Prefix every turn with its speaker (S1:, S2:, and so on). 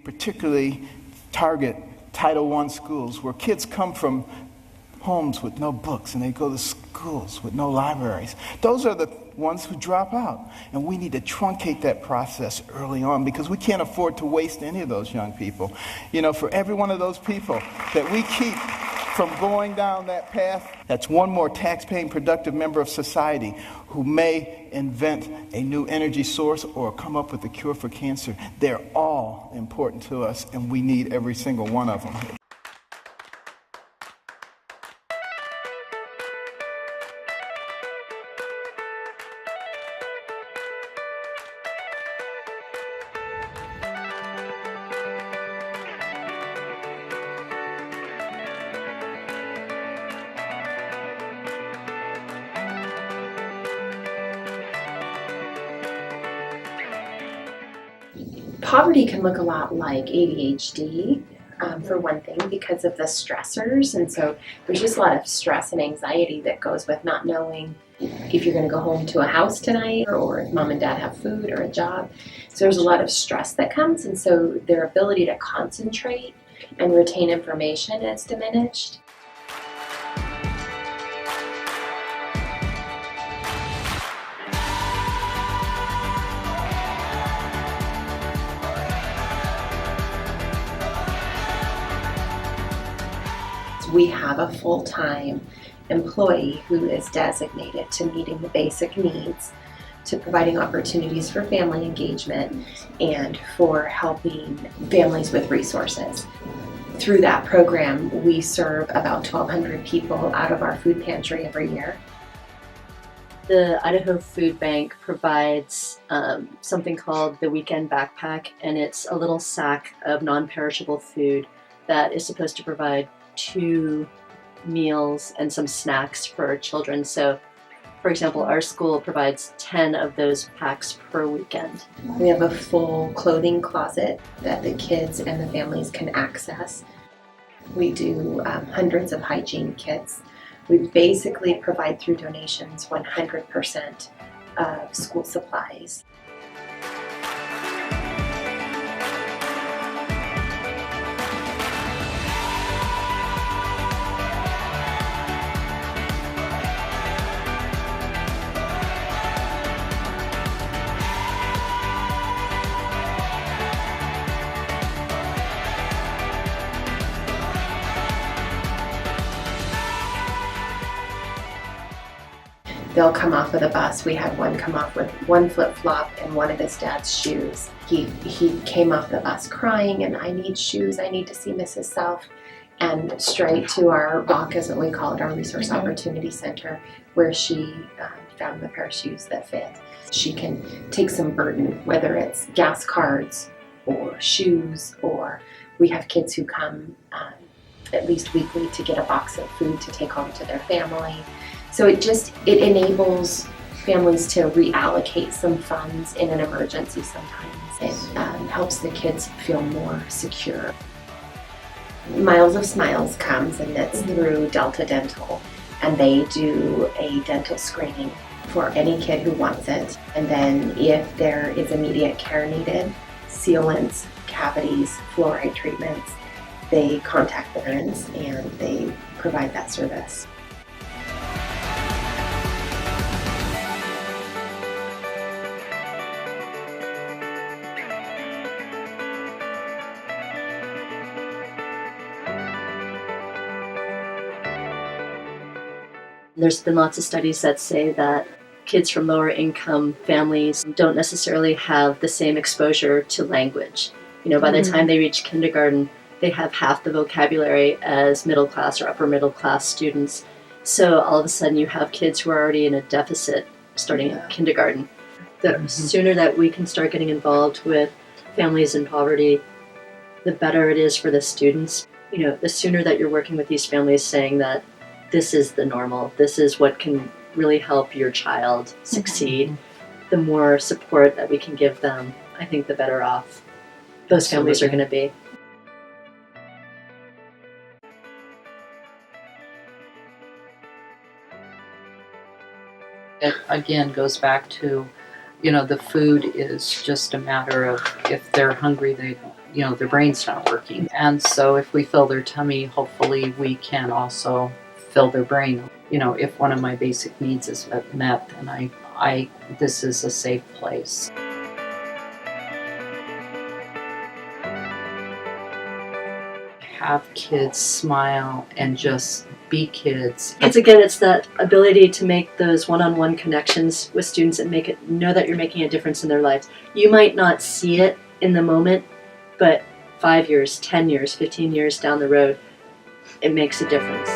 S1: particularly target Title I schools where kids come from homes with no books and they go to schools with no libraries. Those are the ones who drop out. And we need to truncate that process early on because we can't afford to waste any of those young people. You know, for every one of those people that we keep from going down that path, that's one more tax-paying, productive member of society who may invent a new energy source or come up with a cure for cancer. They're all important to us, and we need every single one of them.
S2: Poverty can look a lot like ADHD, for one thing, because of the stressors. And so there's just a lot of stress and anxiety that goes with not knowing if you're going to go home to a house tonight or if mom and dad have food or a job. So there's a lot of stress that comes. And so their ability to concentrate and retain information is diminished. We have a full-time employee who is designated to meeting the basic needs, to providing opportunities for family engagement, and for helping families with resources. Through that program, we serve about 1,200 people out of our food pantry every year.
S3: The Idaho Food Bank provides something called the Weekend Backpack, and it's a little sack of non-perishable food that is supposed to provide 2 meals and some snacks for our children. So, for example, our school provides 10 of those packs per weekend.
S2: We have a full clothing closet that the kids and the families can access. We do hundreds of hygiene kits. We basically provide through donations 100% of school supplies. They'll come off of the bus. We had one come off with one flip-flop and one of his dad's shoes. He came off the bus crying, and I need shoes, I need to see Mrs. Self, and straight to our ROC, as what we call it, our Resource Opportunity Center, where she found the pair of shoes that fit. She can take some burden, whether it's gas cards or shoes, or we have kids who come at least weekly to get a box of food to take home to their family. So it enables families to reallocate some funds in an emergency sometimes. It helps the kids feel more secure. Miles of Smiles comes, and it's through Delta Dental, and they do a dental screening for any kid who wants it. And then if there is immediate care needed, sealants, cavities, fluoride treatments, they contact the parents and they provide that service.
S3: There's been lots of studies that say that kids from lower income families don't necessarily have the same exposure to language. You know, by the time they reach kindergarten, they have half the vocabulary as middle class or upper middle class students. So all of a sudden you have kids who are already in a deficit starting at kindergarten. The sooner that we can start getting involved with families in poverty, the better it is for the students. You know, the sooner that you're working with these families saying that this is the normal, this is what can really help your child succeed, the more support that we can give them, I think the better off those families are going to be.
S4: It again goes back to, you know, the food is just a matter of if they're hungry, their brain's not working. And so if we fill their tummy, hopefully we can also fill their brain. If one of my basic needs is met, then this is a safe place. Have kids smile and just be kids.
S3: It's that ability to make those one-on-one connections with students and know that you're making a difference in their lives. You might not see it in the moment, but 5 years, 10 years, 15 years down the road, it makes a difference.